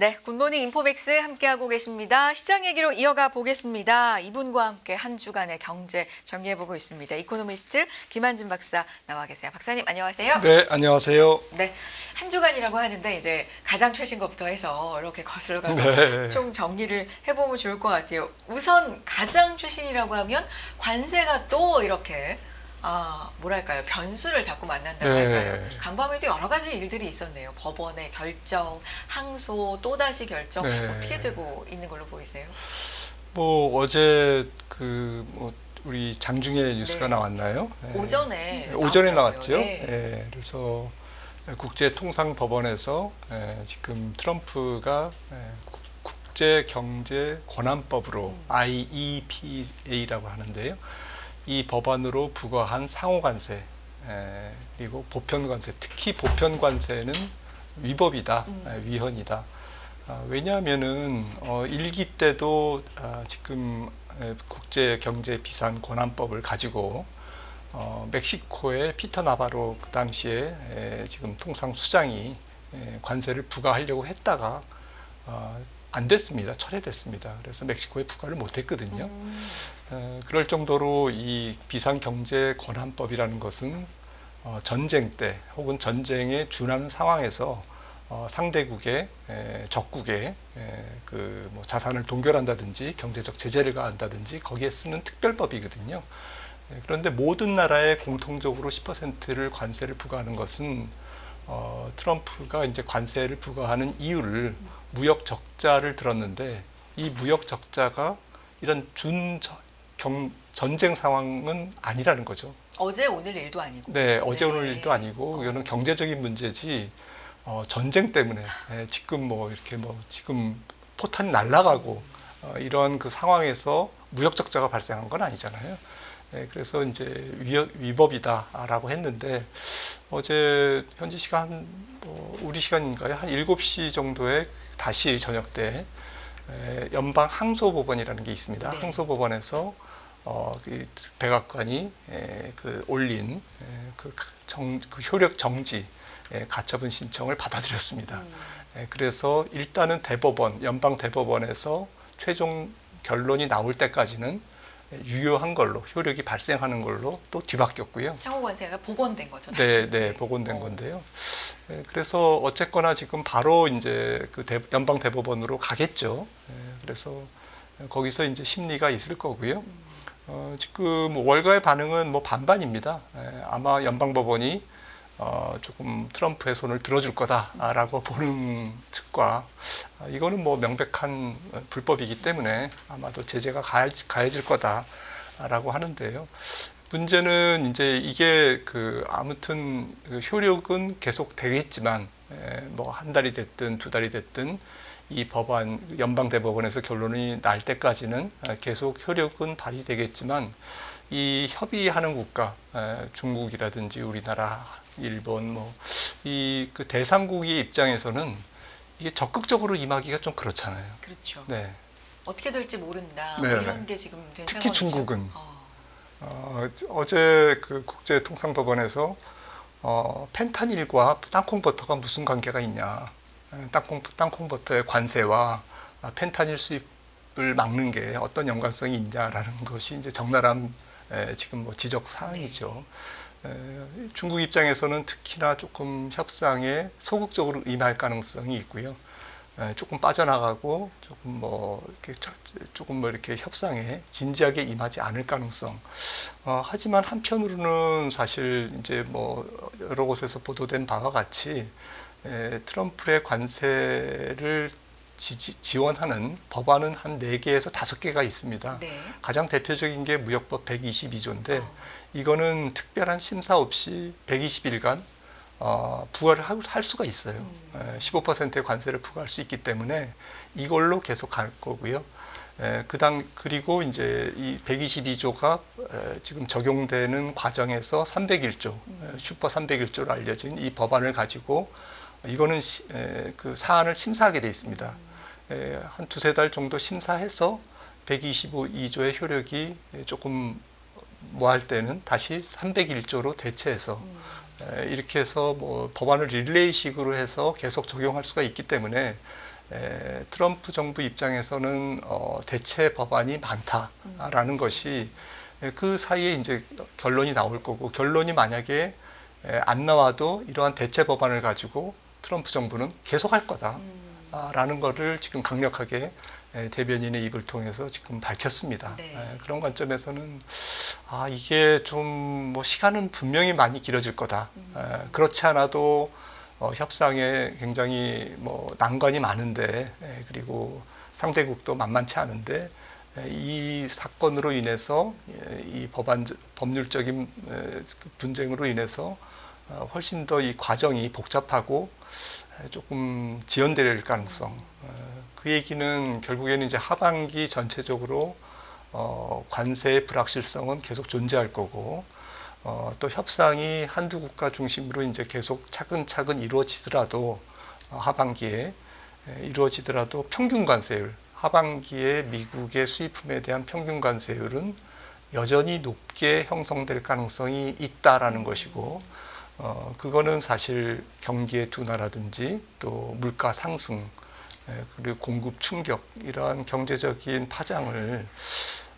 네, 굿모닝 인포맥스 함께하고 계십니다. 시장 얘기로 이어가 보겠습니다. 이분과 함께 한 주간의 경제 정리해보고 있습니다. 이코노미스트 김한진 박사 나와 계세요. 박사님 안녕하세요. 네, 안녕하세요. 네, 한 주간이라고 하는데 이제 가장 최신 것부터 해서 이렇게 거슬러 가서 네. 총 정리를 해보면 좋을 것 같아요. 우선 가장 최신이라고 하면 관세가 또 이렇게 뭐랄까요, 변수를 자꾸 만난다고 네. 할까요? 간밤에도 여러 가지 일들이 있었네요. 법원의 결정, 항소, 또다시 결정, 네. 어떻게 되고 있는 걸로 보이세요? 뭐 어제 우리 장중에 뉴스가 네. 나왔나요? 네. 오전에 오전에 나왔더라고요. 나왔죠. 네. 네. 그래서 국제통상법원에서 지금 트럼프가 국제경제권한법으로 IEPA라고 하는데요. 이 법안으로 부과한 상호관세 그리고 보편관세, 특히 보편관세는 위법이다, 위헌이다. 왜냐하면은 일기 때도 지금 국제경제비상권한법을 가지고 멕시코의 피터 나바로 그 당시에 지금 통상수장이 관세를 부과하려고 했다가 안 됐습니다. 철회됐습니다. 그래서 멕시코에 부과를 못했거든요. 그럴 정도로 이 비상경제권한법이라는 것은 전쟁 때 혹은 전쟁에 준하는 상황에서 상대국의 적국의 뭐 자산을 동결한다든지 경제적 제재를 가한다든지 거기에 쓰는 특별법이거든요. 그런데 모든 나라에 공통적으로 10%를 관세를 부과하는 것은 트럼프가 이제 관세를 부과하는 이유를 무역 적자를 들었는데 이 무역 적자가 이런 전쟁 상황은 아니라는 거죠. 어제 오늘 일도 아니고. 네, 어제 오늘 일도 아니고 이거는 경제적인 문제지 전쟁 때문에 지금 지금 포탄이 날아가고 이런 그 상황에서 무역 적자가 발생한 건 아니잖아요. 그래서 이제 위법이다라고 했는데 어제 현지 시간 우리 시간인가요? 한 7시 정도에 다시 저녁 때 연방 항소법원이라는 게 있습니다. 네. 항소법원에서 그 백악관이 올린 그 효력 정지 가처분 신청을 받아들였습니다. 그래서 일단은 연방 대법원에서 최종 결론이 나올 때까지는 유효한 걸로 효력이 발생하는 걸로 또 뒤바뀌었고요. 상호관세가 복원된 거죠. 네, 다시. 네, 복원된 건데요. 그래서 어쨌거나 지금 바로 이제 그 연방 대법원으로 가겠죠. 그래서 거기서 이제 심리가 있을 거고요. 지금 월가의 반응은 뭐 반반입니다. 아마 연방법원이 조금 트럼프의 손을 들어줄 거다라고 보는 측과 이거는 뭐 명백한 불법이기 때문에 아마도 제재가 가해질 거다라고 하는데요. 문제는 이제 이게 아무튼 효력은 계속 되겠지만 뭐 한 달이 됐든 두 달이 됐든 이 법안 연방 대법원에서 결론이 날 때까지는 계속 효력은 발휘되겠지만 이 협의하는 국가 중국이라든지 우리나라, 일본 그 대상국의 입장에서는 이게 적극적으로 임하기가 좀 그렇잖아요. 그렇죠. 네. 어떻게 될지 모른다. 네. 이런 게 지금 된 특히 상황이죠. 중국은 어제 그 국제통상법원에서 펜타닐과 땅콩버터가 무슨 관계가 있냐, 땅콩버터의 관세와 펜타닐 수입을 막는 게 어떤 연관성이 있냐라는 것이 이제 적나라한 지금 뭐 지적 사항이죠. 중국 입장에서는 특히나 조금 협상에 소극적으로 임할 가능성이 있고요. 조금 빠져나가고 조금 이렇게 협상에 진지하게 임하지 않을 가능성. 하지만 한편으로는 사실 이제 뭐 여러 곳에서 보도된 바와 같이 트럼프의 관세를 지원하는 법안은 한 4개에서 5개가 있습니다. 네. 가장 대표적인 게 무역법 122조인데 이거는 특별한 심사 없이 120일간 부과를 할 수가 있어요. 15%의 관세를 부과할 수 있기 때문에 이걸로 계속 갈 거고요. 그리고 이제 이 122조가 지금 적용되는 과정에서 301조, 슈퍼 301조로 알려진 이 법안을 가지고 이거는 그 사안을 심사하게 돼 있습니다. 한 2-3달 정도 심사해서 122조의 효력이 조금 뭐 할 때는 다시 301조로 대체해서 이렇게 해서 뭐 법안을 릴레이식으로 해서 계속 적용할 수가 있기 때문에 트럼프 정부 입장에서는 대체 법안이 많다라는 것이 그 사이에 이제 결론이 나올 거고, 결론이 만약에 안 나와도 이러한 대체 법안을 가지고 트럼프 정부는 계속할 거다라는 거를 지금 강력하게 대변인의 입을 통해서 지금 밝혔습니다. 네. 그런 관점에서는 이게 좀 뭐 시간은 분명히 많이 길어질 거다. 그렇지 않아도 협상에 굉장히 뭐 난관이 많은데, 그리고 상대국도 만만치 않은데, 이 사건으로 인해서 이 법률적인 분쟁으로 인해서 훨씬 더 이 과정이 복잡하고 조금 지연될 가능성. 그 얘기는 결국에는 이제 하반기 전체적으로 관세의 불확실성은 계속 존재할 거고, 또 협상이 한두 국가 중심으로 이제 계속 차근차근 이루어지더라도, 하반기에 이루어지더라도 평균 관세율, 하반기에 미국의 수입품에 대한 평균 관세율은 여전히 높게 형성될 가능성이 있다라는 것이고, 그거는 사실 경기의 둔화라든지 또 물가 상승, 그리고 공급 충격, 이러한 경제적인 파장을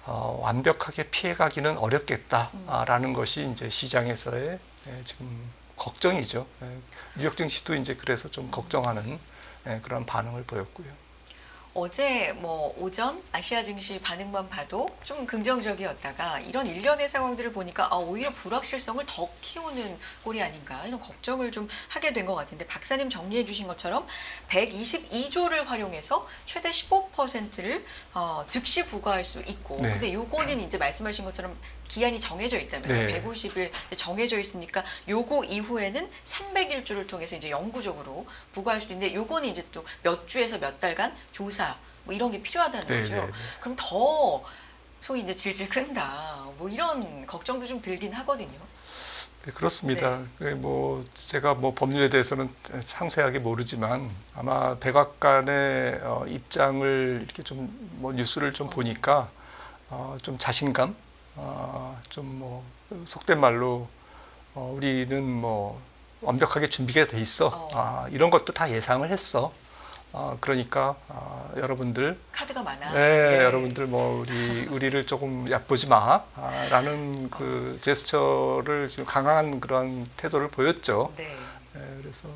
완벽하게 피해가기는 어렵겠다라는 것이 이제 시장에서의 지금 걱정이죠. 뉴욕 증시도 이제 그래서 좀 걱정하는 그런 반응을 보였고요. 어제 뭐 오전 아시아 증시 반응만 봐도 좀 긍정적이었다가 이런 일련의 상황들을 보니까 오히려 불확실성을 더 키우는 꼴이 아닌가, 이런 걱정을 좀 하게 된 것 같은데, 박사님 정리해 주신 것처럼 122조를 활용해서 최대 15%를 즉시 부과할 수 있고, 네. 근데 요거는 이제 말씀하신 것처럼 기한이 정해져 있다면서 네. 150일 정해져 있으니까 요거 이후에는 300일주를 통해서 이제 영구적으로 부과할 수도 있는데, 요거는 이제 또 몇 주에서 몇 달간 조사 뭐 이런 게 필요하다는 네, 거죠. 네, 네. 그럼 더 소위 이제 질질 끈다, 뭐 이런 걱정도 좀 들긴 하거든요. 네, 그렇습니다. 뭐 제가 뭐 법률에 대해서는 상세하게 모르지만 아마 백악관의 입장을 이렇게 좀 뭐 뉴스를 좀 보니까 좀 자신감, 좀 뭐 속된 말로 우리는 뭐 완벽하게 준비가 돼 있어. 이런 것도 다 예상을 했어. 그러니까 여러분들, 카드가 많아. 네, 여러분들 뭐 우리를 조금 얕보지 마라는 그 제스처를 지금 강한 그런 태도를 보였죠. 네. 그래서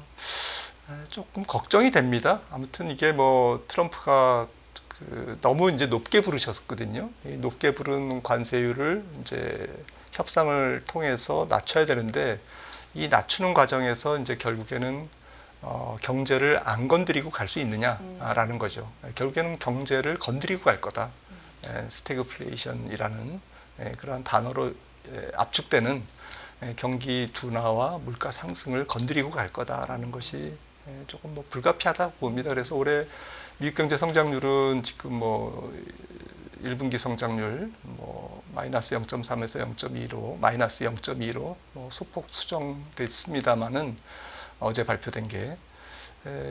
조금 걱정이 됩니다. 아무튼 이게 뭐 트럼프가 너무 이제 높게 부르셨거든요. 이 높게 부른 관세율을 이제 협상을 통해서 낮춰야 되는데, 이 낮추는 과정에서 이제 결국에는 경제를 안 건드리고 갈 수 있느냐라는 거죠. 결국에는 경제를 건드리고 갈 거다. 스태그플레이션이라는 그러한 단어로 압축되는 경기 둔화와 물가 상승을 건드리고 갈 거다라는 것이 조금 뭐 불가피하다고 봅니다. 그래서 올해 미국 경제 성장률은 지금 뭐 1분기 성장률 뭐 마이너스 0.3에서 0.2로 마이너스 0.2로 뭐 소폭 수정됐습니다마는, 어제 발표된 게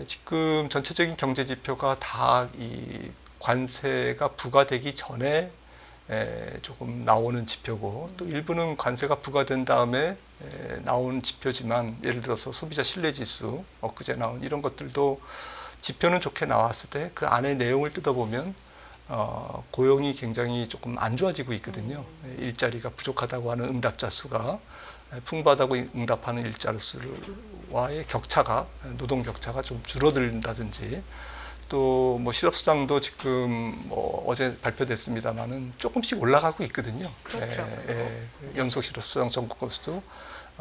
지금 전체적인 경제 지표가 다 이 관세가 부과되기 전에 조금 나오는 지표고, 또 일부는 관세가 부과된 다음에 나온 지표지만, 예를 들어서 소비자 신뢰지수 엊그제 나온 이런 것들도 지표는 좋게 나왔을 때 그 안에 내용을 뜯어보면 고용이 굉장히 조금 안 좋아지고 있거든요. 일자리가 부족하다고 하는 응답자 수가 풍부하다고 응답하는 일자리 수와의 격차가, 노동 격차가 좀 줄어든다든지, 또 뭐 실업수당도 지금 뭐 어제 발표됐습니다만은 조금씩 올라가고 있거든요. 그렇더라고요. 연속 실업수당 전국 건수도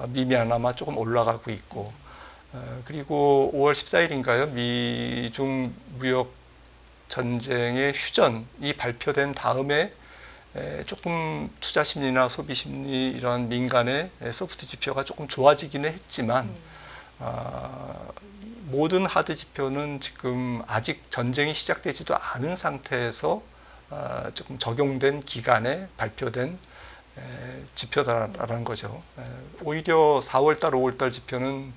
미미하나마 조금 올라가고 있고, 그리고 5월 14일인가요? 미중 무역 전쟁의 휴전이 발표된 다음에 조금 투자 심리나 소비 심리, 이런 민간의 소프트 지표가 조금 좋아지기는 했지만, 모든 하드 지표는 지금 아직 전쟁이 시작되지도 않은 상태에서 조금 적용된 기간에 발표된 지표다라는 거죠. 오히려 4월달, 5월달 지표는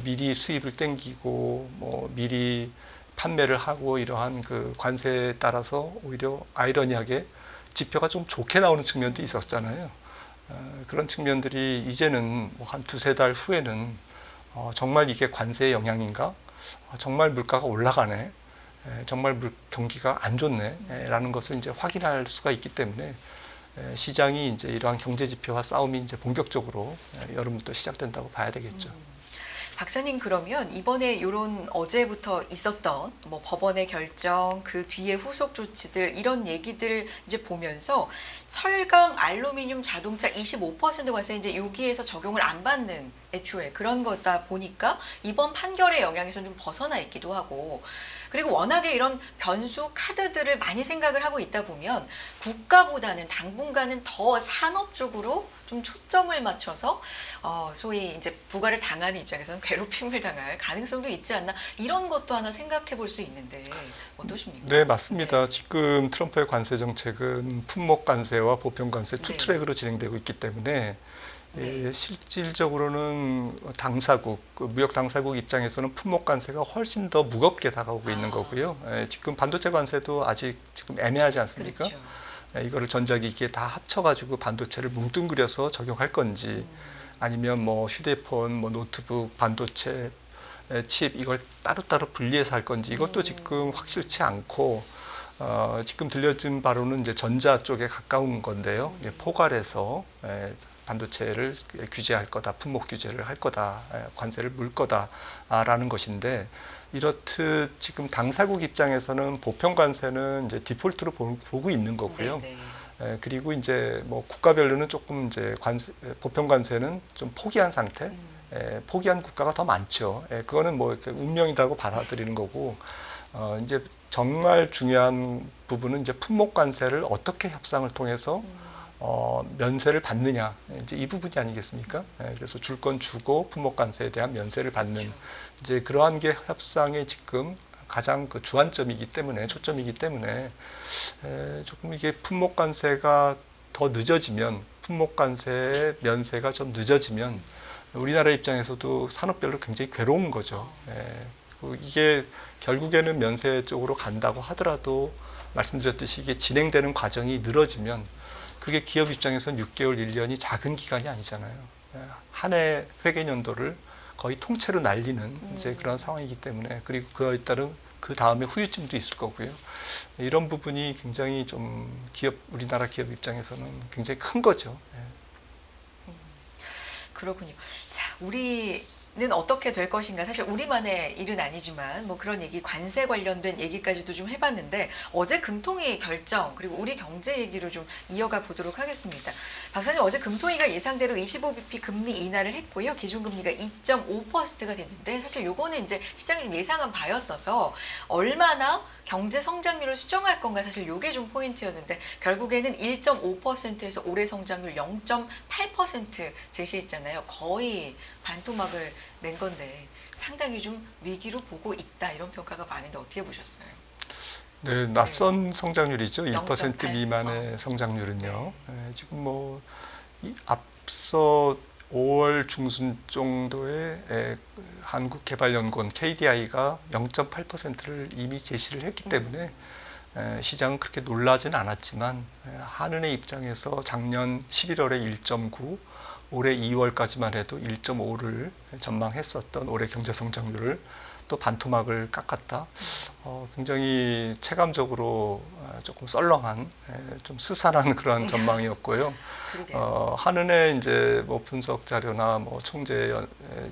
미리 수입을 땡기고 뭐 미리 판매를 하고 이러한 그 관세에 따라서 오히려 아이러니하게 지표가 좀 좋게 나오는 측면도 있었잖아요. 그런 측면들이 이제는 뭐 한 두세 달 후에는 정말 이게 관세의 영향인가? 정말 물가가 올라가네. 정말 경기가 안 좋네라는 것을 이제 확인할 수가 있기 때문에 시장이 이제 이러한 경제 지표와 싸움이 이제 본격적으로 여름부터 시작된다고 봐야 되겠죠. 박사님, 그러면 이번에 이런 어제부터 있었던 뭐 법원의 결정, 그 뒤에 후속 조치들, 이런 얘기들 이제 보면서 철강, 알루미늄, 자동차 25% 관세 이제 여기에서 적용을 안 받는 애초에 그런 거다 보니까 이번 판결의 영향에서 좀 벗어나 있기도 하고, 그리고 워낙에 이런 변수 카드들을 많이 생각을 하고 있다 보면 국가보다는 당분간은 더 산업 쪽으로 좀 초점을 맞춰서 소위 이제 부과를 당하는 입장에서는 괴롭힘을 당할 가능성도 있지 않나, 이런 것도 하나 생각해 볼 수 있는데 어떠십니까? 네, 맞습니다. 네. 지금 트럼프의 관세 정책은 품목 관세와 보편 관세 투 네. 트랙으로 진행되고 있기 때문에 네. 실질적으로는 당사국, 무역 당사국 입장에서는 품목 관세가 훨씬 더 무겁게 다가오고 있는 거고요. 지금 반도체 관세도 아직 지금 애매하지 않습니까? 그렇죠. 이거를 전자기기에 다 합쳐가지고 반도체를 뭉뚱그려서 적용할 건지, 아니면 뭐 휴대폰, 뭐 노트북, 반도체, 칩 이걸 따로따로 분리해서 할 건지, 이것도 지금 확실치 않고, 지금 들려진 바로는 이제 전자 쪽에 가까운 건데요. 포괄해서 반도체를 규제할 거다, 품목 규제를 할 거다, 관세를 물 거다라는 것인데, 이렇듯 지금 당사국 입장에서는 보편 관세는 이제 디폴트로 보고 있는 거고요. 네, 그리고 이제 뭐 국가별로는 조금 이제 보편 관세는 좀 포기한 상태, 포기한 국가가 더 많죠. 그거는 뭐 이렇게 운명이라고 받아들이는 거고, 이제 정말 중요한 부분은 이제 품목 관세를 어떻게 협상을 통해서 면세를 받느냐, 이제 이 부분이 아니겠습니까? 그래서 줄 건 주고 품목 관세에 대한 면세를 받는, 이제 그러한 게 협상의 지금 가장 그 주안점이기 때문에, 초점이기 때문에 조금 이게 품목 관세가 더 늦어지면, 품목 관세의 면세가 좀 늦어지면 우리나라 입장에서도 산업별로 굉장히 괴로운 거죠. 이게 결국에는 면세 쪽으로 간다고 하더라도 말씀드렸듯이 이게 진행되는 과정이 늘어지면 그게 기업 입장에서는 6개월, 1년이 작은 기간이 아니잖아요. 한 해 회계연도를 거의 통째로 날리는 이제 그런 상황이기 때문에, 그리고 그에 따른 그 다음에 후유증도 있을 거고요. 이런 부분이 굉장히 좀 우리나라 기업 입장에서는 굉장히 큰 거죠. 그렇군요. 자, 우리는 어떻게 될 것인가. 사실 우리만의 일은 아니지만 뭐 그런 얘기, 관세 관련된 얘기까지도 좀 해봤는데, 어제 금통위 결정, 그리고 우리 경제 얘기로 좀 이어가 보도록 하겠습니다. 박사님, 어제 금통위가 예상대로 25bp 금리 인하를 했고요. 기준금리가 2.5%가 됐는데, 사실 요거는 이제 시장이 좀 예상한 바였어서 얼마나 경제 성장률을 수정할 건가, 사실 요게 좀 포인트였는데 결국에는 1.5%에서 올해 성장률 0.8% 제시했잖아요. 거의 반토막을 낸 건데 상당히 좀 위기로 보고 있다, 이런 평가가 많은데 어떻게 보셨어요? 네, 낯선 성장률이죠. 1% 0.8. 미만의 성장률은요. 지금 뭐 앞서 5월 중순 정도에 한국개발연구원 KDI가 0.8%를 이미 제시를 했기 때문에 시장은 그렇게 놀라지는 않았지만, 한은의 입장에서 작년 11월에 1.9, 올해 2월까지만 해도 1.5를 전망했었던 올해 경제 성장률을 또 반토막을 깎았다. 굉장히 체감적으로 조금 썰렁한, 좀 스산한 그런 전망이었고요. 한은의 이제 뭐 분석 자료나 뭐 총재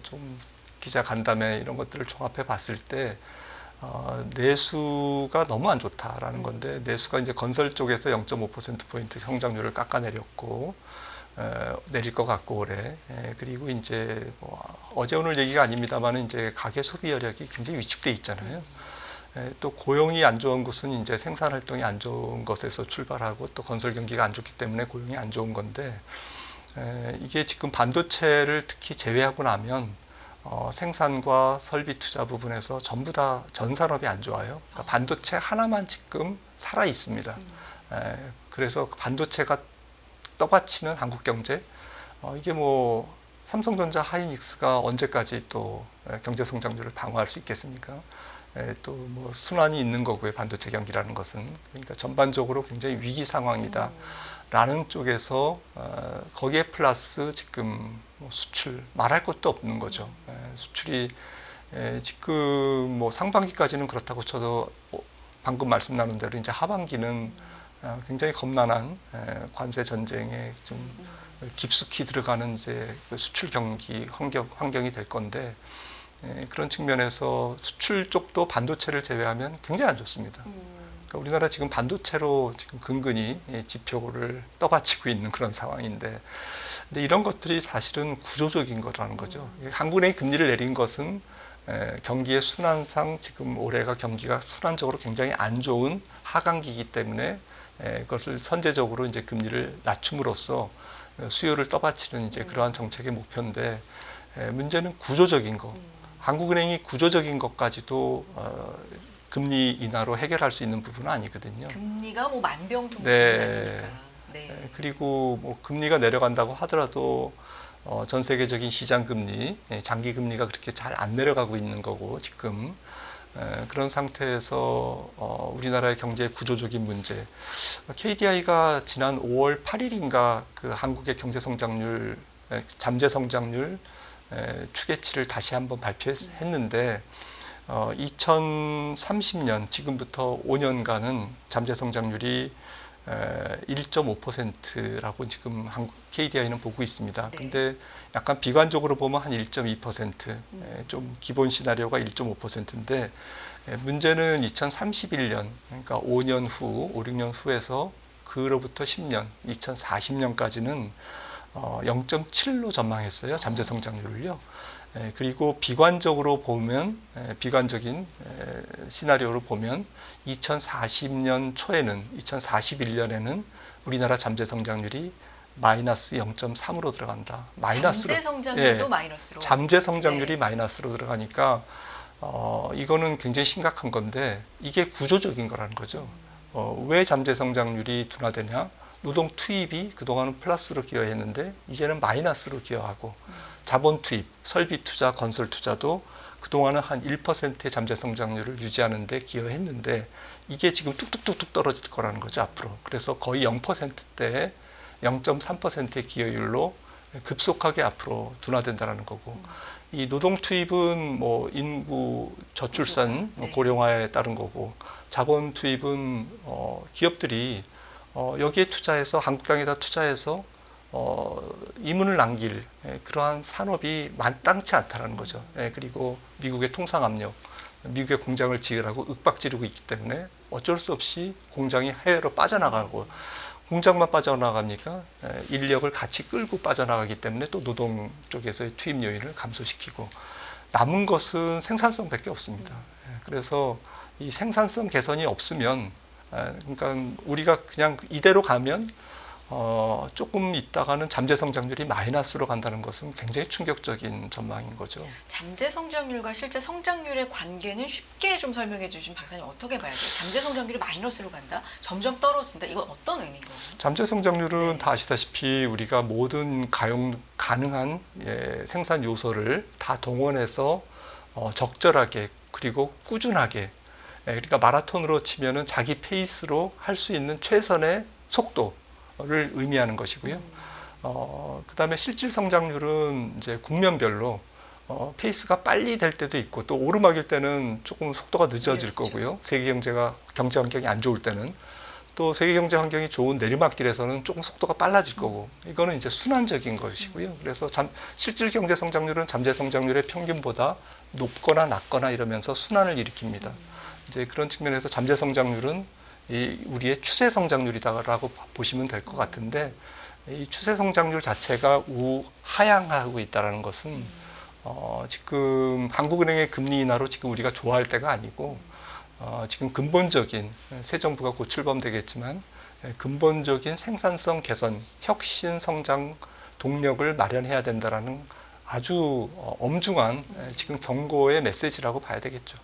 좀 기자 간담회 이런 것들을 종합해 봤을 때 내수가 너무 안 좋다라는 건데, 내수가 이제 건설 쪽에서 0.5%포인트 성장률을 깎아내렸고, 내릴 것 같고 올해. 그리고 이제 뭐 어제 오늘 얘기가 아닙니다만 이제 가계 소비 여력이 굉장히 위축돼 있잖아요. 또 고용이 안 좋은 것은 이제 생산 활동이 안 좋은 것에서 출발하고, 또 건설 경기가 안 좋기 때문에 고용이 안 좋은 건데, 이게 지금 반도체를 특히 제외하고 나면 생산과 설비 투자 부분에서 전부 다 전 산업이 안 좋아요. 그러니까 반도체 하나만 지금 살아 있습니다. 그래서 반도체가 떠받치는 한국 경제, 이게 뭐 삼성전자, 하이닉스가 언제까지 또 경제 성장률을 방어할 수 있겠습니까? 또 뭐 순환이 있는 거고요, 반도체 경기라는 것은. 그러니까 전반적으로 굉장히 위기 상황이다라는 쪽에서 거기에 플러스 지금 뭐 수출 말할 것도 없는 거죠. 수출이 지금 뭐 상반기까지는 그렇다고 쳐도 방금 말씀 나눈 대로 이제 하반기는 굉장히 겁난한 관세 전쟁에 좀 깊숙이 들어가는 이제 수출 경기 환경이 될 건데 그런 측면에서 수출 쪽도 반도체를 제외하면 굉장히 안 좋습니다. 그러니까 우리나라 지금 반도체로 지금 근근히 지표를 떠받치고 있는 그런 상황인데, 근데 이런 것들이 사실은 구조적인 거라는 거죠. 한국은행이 금리를 내린 것은 경기의 순환상 지금 올해가 경기가 순환적으로 굉장히 안 좋은 하강기이기 때문에 그것을 선제적으로 이제 금리를 낮춤으로써 수요를 떠받치는 이제 그러한 정책의 목표인데, 문제는 구조적인 거. 한국은행이 구조적인 것까지도 금리 인하로 해결할 수 있는 부분은 아니거든요. 금리가 뭐 만병통치니까. 네. 그리고 뭐 금리가 내려간다고 하더라도 전 세계적인 시장 금리, 장기 금리가 그렇게 잘 안 내려가고 있는 거고 지금 그런 상태에서 우리나라의 경제 구조적인 문제. KDI가 지난 5월 8일인가 그 한국의 경제 성장률, 잠재 성장률 추계치를 다시 한번 발표했는데 2030년 지금부터 5년간은 잠재 성장률이 1.5%라고 지금 한국 KDI는 보고 있습니다. 네. 근데 약간 비관적으로 보면 한 1.2%, 좀 기본 시나리오가 1.5%인데 문제는 2031년, 그러니까 5년 후, 5, 6년 후에서 그로부터 10년, 2040년까지는 0.7로 전망했어요. 잠재 성장률을요. 그리고 비관적으로 보면, 비관적인 시나리오로 보면 2040년 초에는, 2041년에는 우리나라 잠재 성장률이 마이너스 0.3으로 들어간다. 마이너스로. 잠재 성장률도 마이너스로. 잠재 성장률이 네. 마이너스로 들어가니까 이거는 굉장히 심각한 건데 이게 구조적인 거라는 거죠. 왜 잠재 성장률이 둔화되냐? 노동 투입이 그동안은 플러스로 기여했는데 이제는 마이너스로 기여하고 자본 투입, 설비 투자, 건설 투자도 그동안은 한 1%의 잠재 성장률을 유지하는 데 기여했는데 이게 지금 뚝뚝뚝뚝 떨어질 거라는 거죠, 앞으로. 그래서 거의 0%대에 0.3%의 기여율로 급속하게 앞으로 둔화된다는 거고, 이 노동 투입은 뭐 인구 저출산 네. 고령화에 따른 거고, 자본 투입은 기업들이 여기에 투자해서 한국 땅에다 투자해서 이문을 남길 그러한 산업이 마땅치 않다라는 거죠. 그리고 미국의 통상 압력, 미국의 공장을 지으라고 윽박 지르고 있기 때문에 어쩔 수 없이 공장이 해외로 빠져나가고, 공장만 빠져나갑니까? 인력을 같이 끌고 빠져나가기 때문에 또 노동 쪽에서의 투입 요인을 감소시키고 남은 것은 생산성밖에 없습니다. 그래서 이 생산성 개선이 없으면, 그러니까 우리가 그냥 이대로 가면 조금 있다가는 잠재 성장률이 마이너스로 간다는 것은 굉장히 충격적인 전망인 거죠. 잠재 성장률과 실제 성장률의 관계는 쉽게 좀 설명해 주신 박사님, 어떻게 봐야 돼요? 잠재 성장률이 마이너스로 간다? 점점 떨어진다? 이건 어떤 의미인 거예요? 잠재 성장률은 네. 다 아시다시피 우리가 모든 가능한 생산 요소를 다 동원해서 적절하게 그리고 꾸준하게, 그러니까 마라톤으로 치면은 자기 페이스로 할 수 있는 최선의 속도를 의미하는 것이고요. 그다음에 실질 성장률은 이제 국면별로 페이스가 빨리 될 때도 있고 또 오르막일 때는 조금 속도가 늦어질 느려지죠. 거고요. 세계 경제 환경이 안 좋을 때는, 또 세계 경제 환경이 좋은 내리막길에서는 조금 속도가 빨라질 거고, 이거는 이제 순환적인 것이고요. 그래서 실질 경제 성장률은 잠재 성장률의 평균보다 높거나 낮거나 이러면서 순환을 일으킵니다. 이제 그런 측면에서 잠재 성장률은 우리의 추세 성장률이다라고 보시면 될 것 같은데, 이 추세 성장률 자체가 하향하고 있다는 것은 지금 한국은행의 금리 인하로 지금 우리가 좋아할 때가 아니고, 지금 근본적인, 새 정부가 곧 출범되겠지만 근본적인 생산성 개선, 혁신 성장 동력을 마련해야 된다라는 아주 엄중한 지금 경고의 메시지라고 봐야 되겠죠.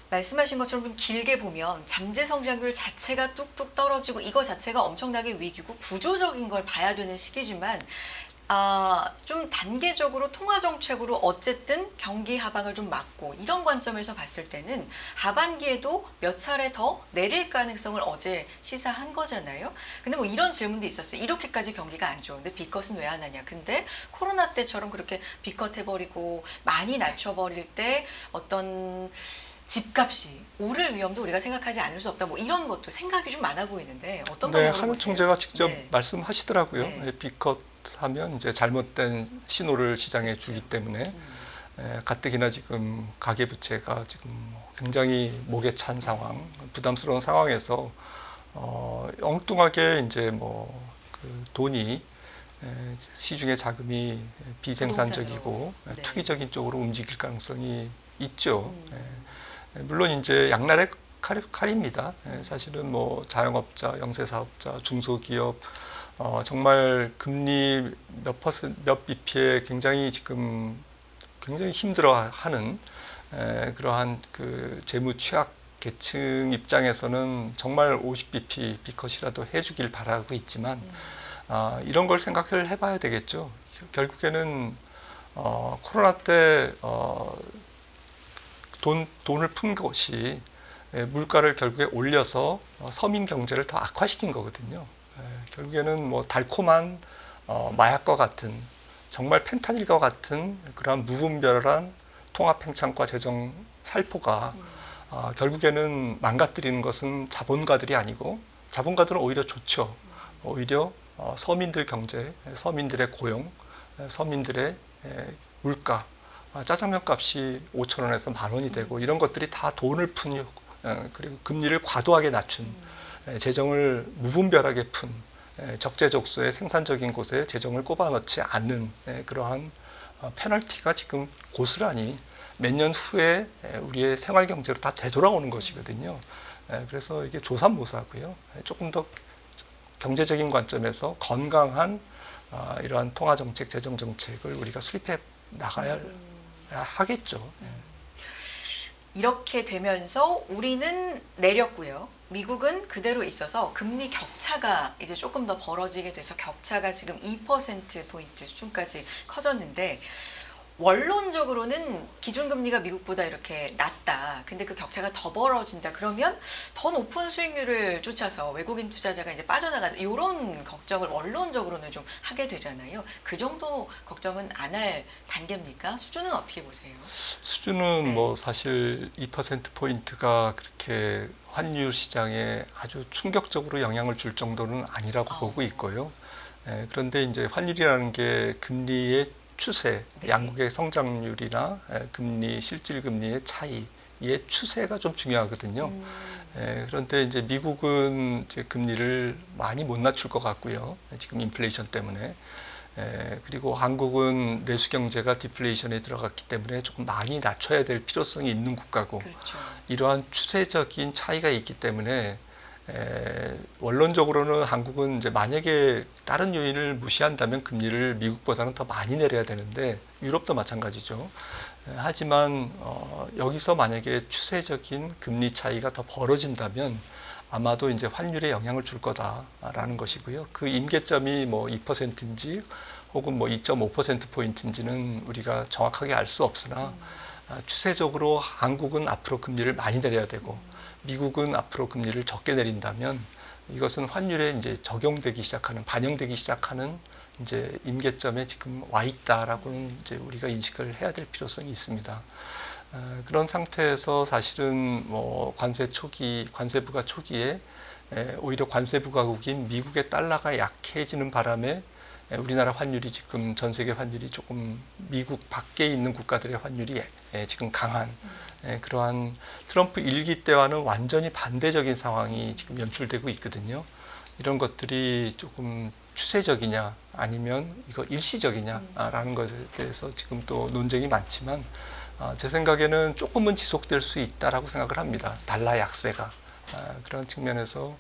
말씀하신 것처럼 좀 길게 보면 잠재 성장률 자체가 뚝뚝 떨어지고 이거 자체가 엄청나게 위기고 구조적인 걸 봐야 되는 시기지만, 좀 단계적으로 통화 정책으로 어쨌든 경기 하방을 좀 막고 이런 관점에서 봤을 때는 하반기에도 몇 차례 더 내릴 가능성을 어제 시사한 거잖아요. 근데 뭐 이런 질문도 있었어요. 이렇게까지 경기가 안 좋은데 B컷은 왜 안 하냐. 근데 코로나 때처럼 그렇게 B컷 해버리고 많이 낮춰버릴 때 어떤 집값이 오를 위험도 우리가 생각하지 않을 수 없다. 뭐 이런 것도 생각이 좀 많아 보이는데 어떤 네, 방향으로 한우 보세요? 총재가 직접 네. 말씀하시더라고요. 네. B컷 하면 이제 잘못된 신호를 시장에 주기 때문에 가뜩이나 지금 가계부채가 지금 뭐 굉장히 목에 찬 상황, 부담스러운 상황에서 엉뚱하게 이제 뭐 그 돈이 시중의 자금이 비생산적이고 부동산으로. 네. 투기적인 쪽으로 움직일 가능성이 있죠. 물론 이제 양날의 칼입니다. 사실은 뭐 자영업자, 영세사업자, 중소기업 정말 금리 몇 bp에 굉장히 지금 굉장히 힘들어하는 그러한 그 재무 취약 계층 입장에서는 정말 50bp B컷이라도 해주길 바라고 있지만 이런 걸 생각을 해봐야 되겠죠. 결국에는 코로나 때 돈을 푼 것이 물가를 결국에 올려서 서민 경제를 더 악화시킨 거거든요. 결국에는 뭐 달콤한 마약과 같은 정말 펜타닐과 같은 그러한 무분별한 통합팽창과 재정 살포가 결국에는 망가뜨리는 것은 자본가들이 아니고 자본가들은 오히려 좋죠. 오히려 서민들 경제, 서민들의 고용, 서민들의 물가, 짜장면 값이 5,000원에서 10,000원이 되고 이런 것들이 다 돈을 푼 그리고 금리를 과도하게 낮춘 재정을 무분별하게 푼 적재적소에 생산적인 곳에 재정을 꼽아넣지 않는 그러한 페널티가 지금 고스란히 몇 년 후에 우리의 생활 경제로 다 되돌아오는 것이거든요. 그래서 이게 조삼모사고요. 조금 더 경제적인 관점에서 건강한 이러한 통화 정책, 재정 정책을 우리가 수립해 나가야 하겠죠. 이렇게 되면서 우리는 내렸고요. 미국은 그대로 있어서 금리 격차가 이제 조금 더 벌어지게 돼서 격차가 지금 2%포인트 수준까지 커졌는데 원론적으로는 기준금리가 미국보다 이렇게 낮다. 근데 그 격차가 더 벌어진다. 그러면 더 높은 수익률을 쫓아서 외국인 투자자가 이제 빠져나가는 이런 걱정을 원론적으로는 좀 하게 되잖아요. 그 정도 걱정은 안 할 단계입니까? 수준은 어떻게 보세요? 수준은 뭐 사실 2%포인트가 그렇게 환율 시장에 아주 충격적으로 영향을 줄 정도는 아니라고 보고 있고요. 그런데 이제 환율이라는 게 금리의 추세, 양국의 성장률이나 금리, 실질금리의 차이의 추세가 좀 중요하거든요. 그런데 이제 미국은 이제 금리를 많이 못 낮출 것 같고요. 지금 인플레이션 때문에. 그리고 한국은 내수 경제가 디플레이션에 들어갔기 때문에 조금 많이 낮춰야 될 필요성이 있는 국가고 그렇죠. 이러한 추세적인 차이가 있기 때문에 원론적으로는 한국은 이제 만약에 다른 요인을 무시한다면 금리를 미국보다는 더 많이 내려야 되는데 유럽도 마찬가지죠. 하지만 여기서 만약에 추세적인 금리 차이가 더 벌어진다면 아마도 이제 환율에 영향을 줄 거다라는 것이고요. 그 임계점이 뭐 2%인지 혹은 뭐 2.5%포인트인지는 우리가 정확하게 알 수 없으나 추세적으로 한국은 앞으로 금리를 많이 내려야 되고 미국은 앞으로 금리를 적게 내린다면 이것은 환율에 이제 적용되기 시작하는, 반영되기 시작하는 이제 임계점에 지금 와 있다라고는 이제 우리가 인식을 해야 될 필요성이 있습니다. 그런 상태에서 사실은 뭐 관세부가 초기에 오히려 관세부가국인 미국의 달러가 약해지는 바람에 우리나라 환율이 지금 전 세계 환율이 조금 미국 밖에 있는 국가들의 환율이 지금 강한 그러한 트럼프 1기 때와는 완전히 반대적인 상황이 지금 연출되고 있거든요. 이런 것들이 조금 추세적이냐 아니면 이거 일시적이냐라는 것에 대해서 지금 또 논쟁이 많지만 제 생각에는 조금은 지속될 수 있다라고 생각을 합니다. 달러 약세가 그런 측면에서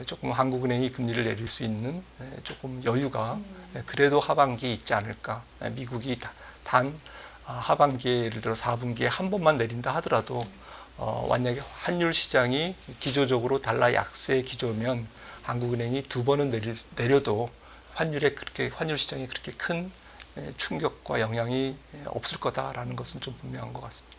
조금 한국은행이 금리를 내릴 수 있는 조금 여유가 그래도 하반기에 있지 않을까. 미국이 단 하반기에 예를 들어 4분기에 한 번만 내린다 하더라도 만약에 환율 시장이 기조적으로 달러 약세 기조면 한국은행이 두 번은 내려도 환율 시장에 그렇게 큰 충격과 영향이 없을 거다라는 것은 좀 분명한 것 같습니다.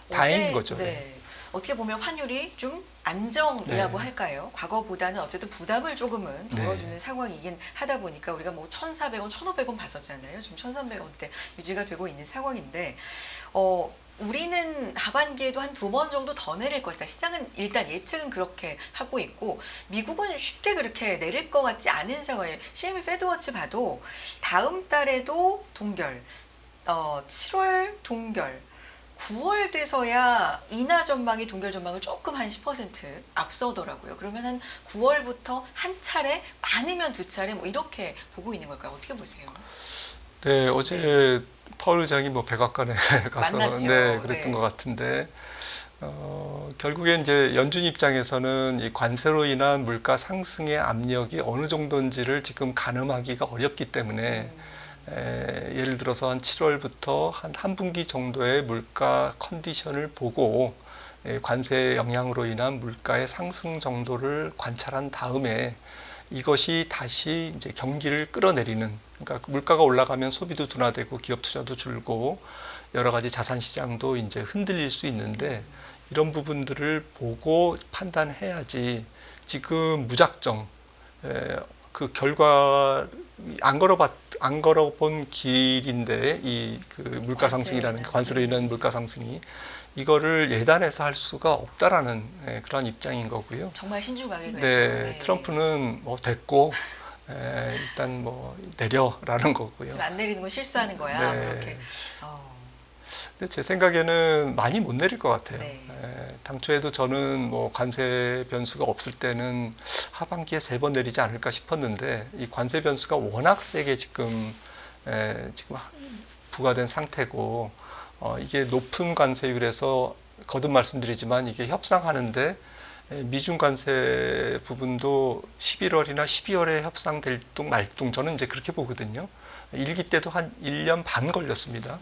다행인 거죠. 네. 어떻게 보면 환율이 좀 안정이라고 네. 할까요? 과거보다는 어쨌든 부담을 조금은 덜어주는 네. 상황이긴 하다 보니까 우리가 뭐 1,400원, 1,500원 봤었잖아요. 지금 1,300원대 유지가 되고 있는 상황인데 우리는 하반기에도 한 2번 정도 더 내릴 것이다. 시장은 일단 예측은 그렇게 하고 있고 미국은 쉽게 그렇게 내릴 것 같지 않은 상황이에요. CME 패드워치 봐도 다음 달에도 동결, 7월 동결, 9월 돼서야 인하 전망이 동결 전망을 조금 한 10% 앞서더라고요. 그러면 한 9월부터 한 차례, 많으면 두 차례 뭐 이렇게 보고 있는 걸까요? 어떻게 보세요? 네, 어제 파월 의장이 뭐 백악관에 가서 만났죠. 그랬던 네. 것 같은데 결국에 이제 연준 입장에서는 이 관세로 인한 물가 상승의 압력이 어느 정도인지를 지금 가늠하기가 어렵기 때문에 예를 들어서 한 7월부터 한 분기 정도의 물가 컨디션을 보고 관세 영향으로 인한 물가의 상승 정도를 관찰한 다음에 이것이 다시 이제 경기를 끌어내리는, 그러니까 물가가 올라가면 소비도 둔화되고 기업 투자도 줄고 여러 가지 자산 시장도 이제 흔들릴 수 있는데 이런 부분들을 보고 판단해야지 지금 무작정 그 결과 안 걸어본 길인데 이 그 물가 상승이라는 관세로 인한 물가 상승이 이거를 예단해서 할 수가 없다라는 그런 입장인 거고요. 정말 신중하게 그래서. 네, 트럼프는 뭐 됐고 일단 뭐 내려라는 거고요. 지금 안 내리는 건 실수하는 거야. 네. 뭐 이렇게. 근데 제 생각에는 많이 못 내릴 것 같아요. 네. 당초에도 저는 뭐 관세 변수가 없을 때는 하반기에 3번 내리지 않을까 싶었는데 이 관세 변수가 워낙 세게 지금 부과된 상태고 이게 높은 관세율에서 거듭 말씀드리지만 이게 협상하는데 미중 관세 부분도 11월이나 12월에 협상될 둥 말둥 저는 이제 그렇게 보거든요. 1기 때도 한 1년 반 걸렸습니다.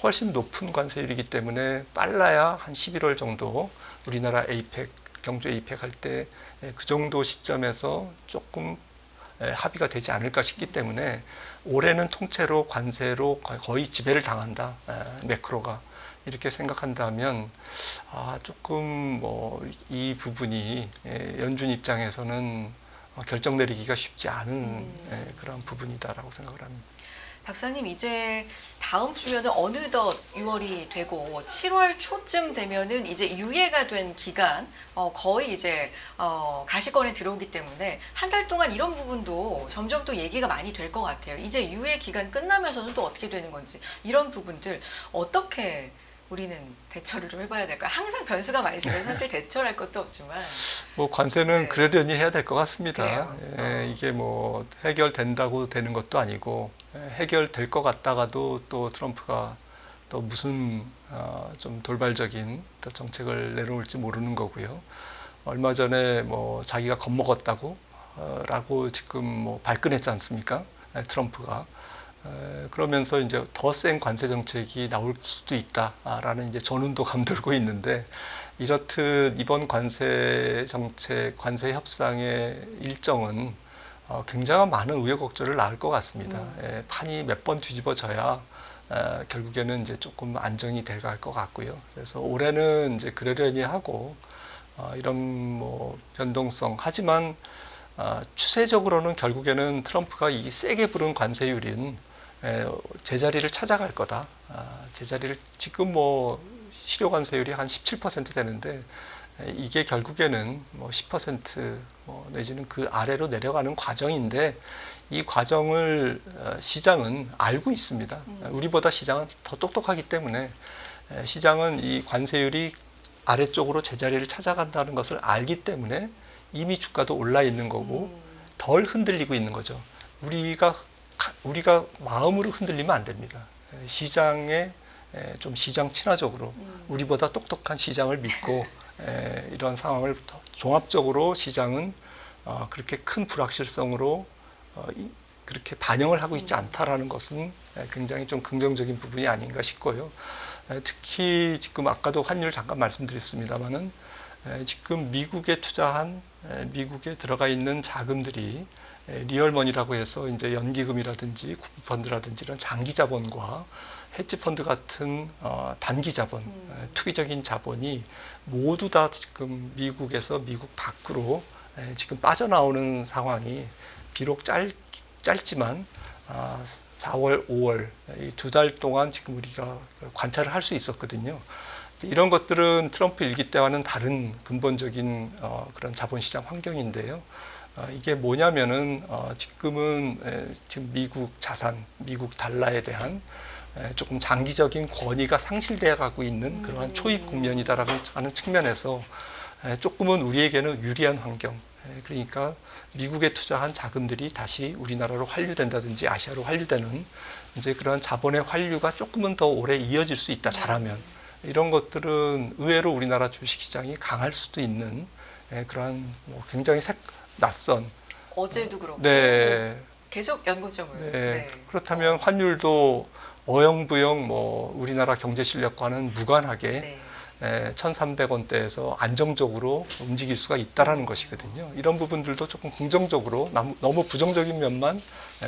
훨씬 높은 관세율이기 때문에 빨라야 한 11월 정도 우리나라 경주 에이펙 할 때 그 정도 시점에서 조금 합의가 되지 않을까 싶기 때문에 올해는 통째로 관세로 거의 지배를 당한다. 매크로가. 이렇게 생각한다면 조금 뭐 이 부분이 연준 입장에서는 결정 내리기가 쉽지 않은 그런 부분이다라고 생각을 합니다. 박사님 이제 다음 주면은 어느덧 6월이 되고 7월 초쯤 되면은 이제 유예가 된 기간 거의 이제 가시권에 들어오기 때문에 한 달 동안 이런 부분도 점점 또 얘기가 많이 될 것 같아요. 이제 유예 기간 끝나면서는 또 어떻게 되는 건지 이런 부분들 어떻게 우리는 대처를 좀 해봐야 될까? 항상 변수가 많이 생겨서 사실 대처를 할 것도 없지만 뭐 관세는 네. 그러려니 해야 될 것 같습니다. 그래요. 이게 뭐 해결된다고 되는 것도 아니고 해결될 것 같다가도 또 트럼프가 또 무슨 좀 돌발적인 또 정책을 내놓을지 모르는 거고요. 얼마 전에 뭐 자기가 겁먹었다고 라고 지금 뭐 발끈했지 않습니까? 트럼프가. 그러면서 이제 더 센 관세 정책이 나올 수도 있다라는 이제 전운도 감돌고 있는데 이렇듯 이번 관세 정책, 관세 협상의 일정은 굉장히 많은 우여곡절을 낳을 것 같습니다. 판이 몇 번 뒤집어져야 결국에는 이제 조금 안정이 될 것 같고요. 그래서 올해는 이제 그러려니 하고 이런 뭐 변동성 하지만 추세적으로는 결국에는 트럼프가 이 세게 부른 관세율인 제자리를 찾아갈 거다. 제자리를 지금 뭐 실효 관세율이 한 17% 되는데 이게 결국에는 뭐 10% 내지는 그 아래로 내려가는 과정인데 이 과정을 시장은 알고 있습니다. 우리보다 시장은 더 똑똑하기 때문에 시장은 이 관세율이 아래쪽으로 제자리를 찾아간다는 것을 알기 때문에 이미 주가도 올라 있는 거고 덜 흔들리고 있는 거죠. 우리가 마음으로 흔들리면 안 됩니다. 시장에 좀 시장 친화적으로 우리보다 똑똑한 시장을 믿고 이런 상황을 종합적으로 시장은 그렇게 큰 불확실성으로 그렇게 반영을 하고 있지 않다라는 것은 굉장히 좀 긍정적인 부분이 아닌가 싶고요. 특히 지금 아까도 환율 잠깐 말씀드렸습니다마는 지금 미국에 투자한 미국에 들어가 있는 자금들이 리얼머니라고 해서 이제 연기금이라든지 국부펀드라든지 이런 장기 자본과 헤지 펀드 같은 단기 자본, 투기적인 자본이 모두 다 지금 미국에서 미국 밖으로 지금 빠져나오는 상황이 비록 짧지만 4월, 5월 이 2달 동안 지금 우리가 관찰을 할 수 있었거든요. 이런 것들은 트럼프 일기 때와는 다른 근본적인 그런 자본시장 환경인데요. 이게 뭐냐면은 지금은 지금 미국 자산, 미국 달러에 대한 조금 장기적인 권위가 상실되어 가고 있는 그러한 초입 국면이다라고 하는 측면에서 조금은 우리에게는 유리한 환경. 그러니까 미국에 투자한 자금들이 다시 우리나라로 환류된다든지 아시아로 환류되는 이제 그러한 자본의 환류가 조금은 더 오래 이어질 수 있다. 잘하면 이런 것들은 의외로 우리나라 주식시장이 강할 수도 있는 그러한 굉장히 낯선. 어제도 그렇고 네. 계속 연고점을. 네. 그렇다면 환율도 어영부영 우리나라 경제 실력과는 무관하게 1,300원대에서 안정적으로 움직일 수가 있다라는 것이거든요. 이런 부분들도 조금 긍정적으로 너무 부정적인 면만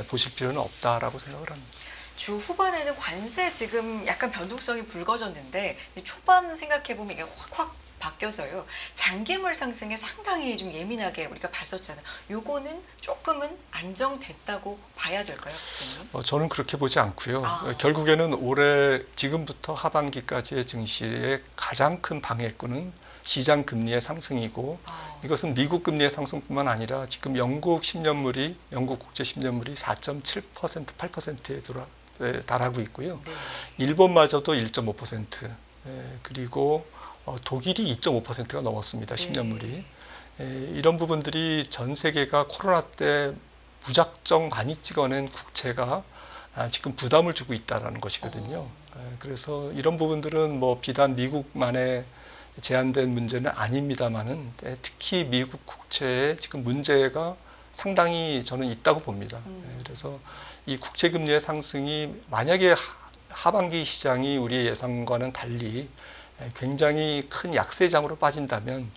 보실 필요는 없다라고 생각을 합니다. 주 후반에는 관세 지금 약간 변동성이 불거졌는데 초반 생각해보면 이게 확 바뀌어서요. 장기물 상승에 상당히 좀 예민하게 우리가 봤었잖아요. 요거는 조금은 안정됐다고 봐야 될까요, 교수님? 저는 그렇게 보지 않고요. 결국에는 올해 지금부터 하반기까지의 증시의 가장 큰 방해꾼은 시장 금리의 상승이고 이것은 미국 금리의 상승뿐만 아니라 지금 영국 10년물이 영국 국제 10년물이 4.7% 8%에 달하고 있고요. 네. 일본마저도 1.5% 그리고 독일이 2.5%가 넘었습니다. 10년물이. 이런 부분들이 전 세계가 코로나 때 무작정 많이 찍어낸 국채가 지금 부담을 주고 있다는 것이거든요. 그래서 이런 부분들은 비단 미국만의 제한된 문제는 아닙니다만은 특히 미국 국채에 지금 문제가 상당히 저는 있다고 봅니다. 그래서 이 국채 금리의 상승이 만약에 하반기 시장이 우리의 예상과는 달리 굉장히 큰 약세장으로 빠진다면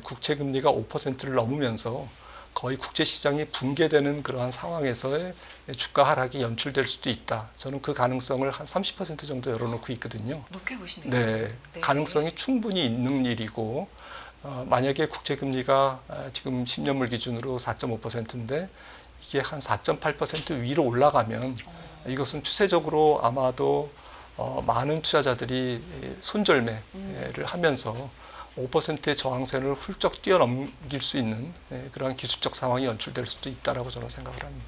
국채 금리가 5%를 넘으면서 거의 국제 시장이 붕괴되는 그러한 상황에서의 주가 하락이 연출될 수도 있다. 저는 그 가능성을 한 30% 정도 열어놓고 있거든요. 높게 보시네요. 네, 가능성이 충분히 있는 일이고 만약에 국채 금리가 지금 10년물 기준으로 4.5%인데 이게 한 4.8% 위로 올라가면 이것은 추세적으로 아마도 많은 투자자들이 손절매를 하면서 5%의 저항선을 훌쩍 뛰어넘길 수 있는 그런 기술적 상황이 연출될 수도 있다라고 저는 생각을 합니다.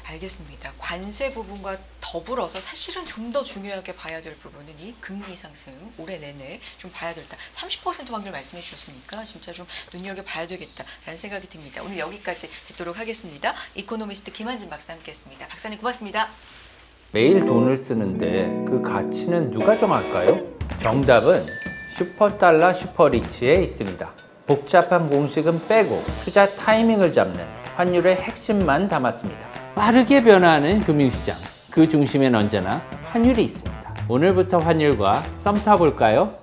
알겠습니다. 관세 부분과 더불어서 사실은 좀 더 중요하게 봐야 될 부분은 이 금리 상승 올해 내내 좀 봐야 된다. 30% 확률 말씀해 주셨으니까 진짜 좀 눈여겨봐야 되겠다라는 생각이 듭니다. 오늘 여기까지 듣도록 하겠습니다. 이코노미스트 김한진 박사 함께했습니다. 박사님 고맙습니다. 매일 돈을 쓰는데 그 가치는 누가 정할까요? 정답은 슈퍼달러 슈퍼리치에 있습니다. 복잡한 공식은 빼고 투자 타이밍을 잡는 환율의 핵심만 담았습니다. 빠르게 변화하는 금융시장, 그 중심엔 언제나 환율이 있습니다. 오늘부터 환율과 썸 타볼까요?